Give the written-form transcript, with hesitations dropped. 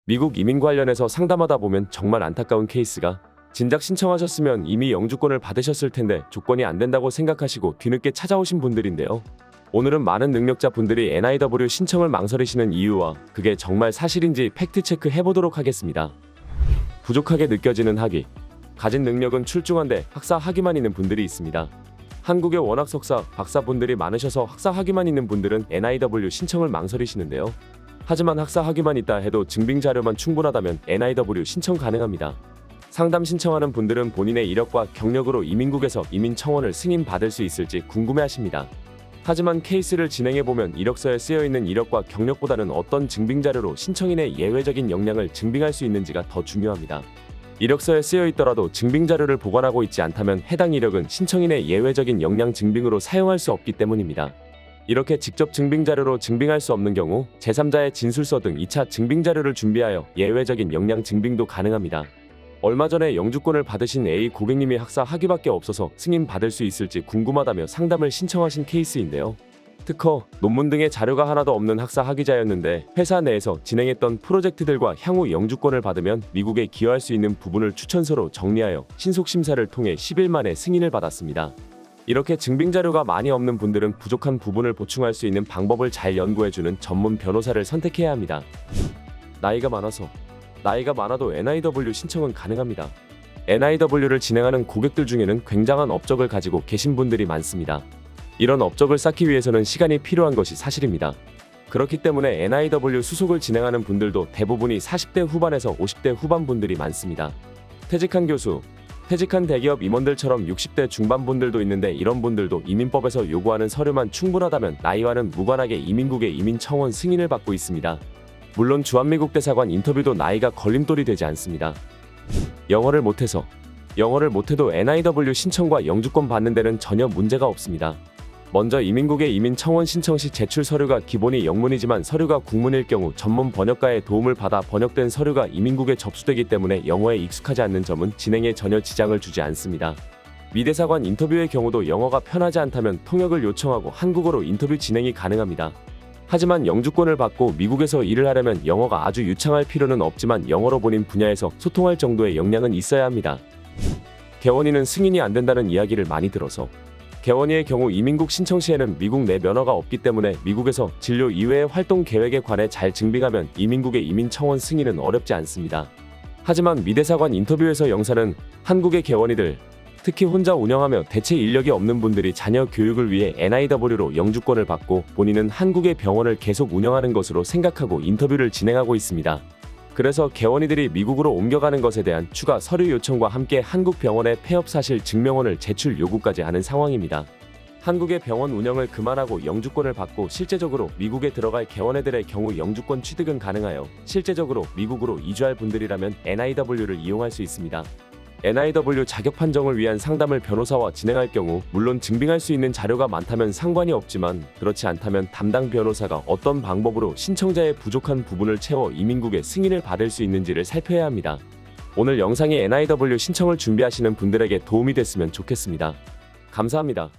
미국 이민 관련해서 상담하다 보면 정말 안타까운 케이스가 진작 신청하셨으면 이미 영주권을 받으셨을 텐데 조건이 안 된다고 생각하시고 뒤늦게 찾아오신 분들인데요. 오늘은 많은 능력자 분들이 NIW 신청을 망설이시는 이유와 그게 정말 사실인지 팩트체크 해보도록 하겠습니다. 부족하게 느껴지는 학위. 가진 능력은 출중한데 학사 학위만 있는 분들이 있습니다. 한국에 워낙 석사, 박사분들이 많으셔서 학사 학위만 있는 분들은 NIW 신청을 망설이시는데요. 하지만 학사 학위만 있다 해도 증빙 자료만 충분하다면 NIW 신청 가능합니다. 상담 신청하는 분들은 본인의 이력과 경력으로 이민국에서 이민 청원을 승인받을 수 있을지 궁금해하십니다. 하지만 케이스를 진행해보면 이력서에 쓰여있는 이력과 경력보다는 어떤 증빙 자료로 신청인의 예외적인 역량을 증빙할 수 있는지가 더 중요합니다. 이력서에 쓰여있더라도 증빙 자료를 보관하고 있지 않다면 해당 이력은 신청인의 예외적인 역량 증빙으로 사용할 수 없기 때문입니다. 이렇게 직접 증빙 자료로 증빙할 수 없는 경우 제3자의 진술서 등 2차 증빙 자료를 준비하여 예외적인 역량 증빙도 가능합니다. 얼마 전에 영주권을 받으신 A 고객님이 학사 학위밖에 없어서 승인받을 수 있을지 궁금하다며 상담을 신청하신 케이스인데요. 특허, 논문 등의 자료가 하나도 없는 학사 학위자였는데 회사 내에서 진행했던 프로젝트들과 향후 영주권을 받으면 미국에 기여할 수 있는 부분을 추천서로 정리하여 신속심사를 통해 10일 만에 승인을 받았습니다. 이렇게 증빙 자료가 많이 없는 분들은 부족한 부분을 보충할 수 있는 방법을 잘 연구해주는 전문 변호사를 선택해야 합니다. 나이가 많아도 NIW 신청은 가능합니다. NIW를 진행하는 고객들 중에는 굉장한 업적을 가지고 계신 분들이 많습니다. 이런 업적을 쌓기 위해서는 시간이 필요한 것이 사실입니다. 그렇기 때문에 NIW 수속을 진행하는 분들도 대부분이 40대 후반에서 50대 후반 분들이 많습니다. 퇴직한 교수, 퇴직한 대기업 임원들처럼 60대 중반 분들도 있는데 이런 분들도 이민법에서 요구하는 서류만 충분하다면 나이와는 무관하게 이민국의 이민 청원 승인을 받고 있습니다. 물론 주한미국 대사관 인터뷰도 나이가 걸림돌이 되지 않습니다. 영어를 못해도 NIW 신청과 영주권 받는 데는 전혀 문제가 없습니다. 먼저 이민국의 이민 청원 신청 시 제출 서류가 기본이 영문이지만 서류가 국문일 경우 전문 번역가의 도움을 받아 번역된 서류가 이민국에 접수되기 때문에 영어에 익숙하지 않는 점은 진행에 전혀 지장을 주지 않습니다. 미 대사관 인터뷰의 경우도 영어가 편하지 않다면 통역을 요청하고 한국어로 인터뷰 진행이 가능합니다. 하지만 영주권을 받고 미국에서 일을 하려면 영어가 아주 유창할 필요는 없지만 영어로 본인 분야에서 소통할 정도의 역량은 있어야 합니다. 개원이는 승인이 안 된다는 이야기를 많이 들어서 개원이의 경우 이민국 신청 시에는 미국 내 면허가 없기 때문에 미국에서 진료 이외의 활동 계획에 관해 잘 증빙하면 이민국의 이민 청원 승인은 어렵지 않습니다. 하지만 미 대사관 인터뷰에서 영사는 한국의 개원이들, 특히 혼자 운영하며 대체 인력이 없는 분들이 자녀 교육을 위해 NIW로 영주권을 받고 본인은 한국의 병원을 계속 운영하는 것으로 생각하고 인터뷰를 진행하고 있습니다. 그래서 개원이들이 미국으로 옮겨가는 것에 대한 추가 서류 요청과 함께 한국 병원의 폐업 사실 증명원을 제출 요구까지 하는 상황입니다. 한국의 병원 운영을 그만하고 영주권을 받고 실제적으로 미국에 들어갈 개원애들의 경우 영주권 취득은 가능하여 실제적으로 미국으로 이주할 분들이라면 NIW를 이용할 수 있습니다. NIW 자격 판정을 위한 상담을 변호사와 진행할 경우 물론 증빙할 수 있는 자료가 많다면 상관이 없지만 그렇지 않다면 담당 변호사가 어떤 방법으로 신청자의 부족한 부분을 채워 이민국의 승인을 받을 수 있는지를 살펴야 합니다. 오늘 영상이 NIW 신청을 준비하시는 분들에게 도움이 됐으면 좋겠습니다. 감사합니다.